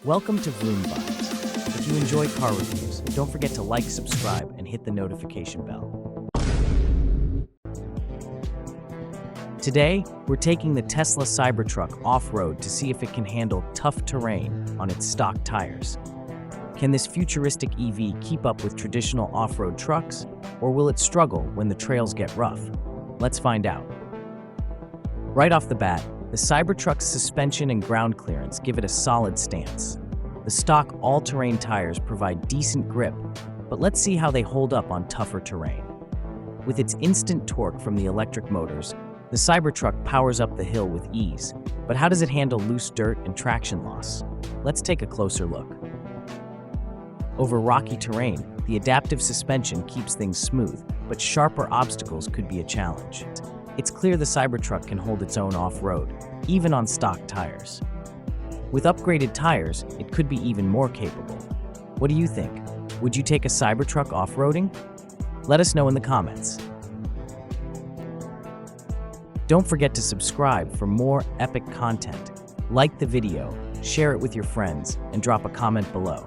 Welcome to Vroom Vibes. If you enjoy car reviews, don't forget to like, subscribe, and hit the notification bell. Today, we're taking the Tesla Cybertruck off-road to see if it can handle tough terrain on its stock tires. Can this futuristic EV keep up with traditional off-road trucks, or will it struggle when the trails get rough? Let's find out. Right off the bat, the Cybertruck's suspension and ground clearance give it a solid stance. The stock all-terrain tires provide decent grip, but let's see how they hold up on tougher terrain. With its instant torque from the electric motors, the Cybertruck powers up the hill with ease, but how does it handle loose dirt and traction loss? Let's take a closer look. Over rocky terrain, the adaptive suspension keeps things smooth, but sharper obstacles could be a challenge. It's clear the Cybertruck can hold its own off-road, even on stock tires. With upgraded tires, it could be even more capable. What do you think? Would you take a Cybertruck off-roading? Let us know in the comments. Don't forget to subscribe for more epic content. Like the video, share it with your friends, and drop a comment below.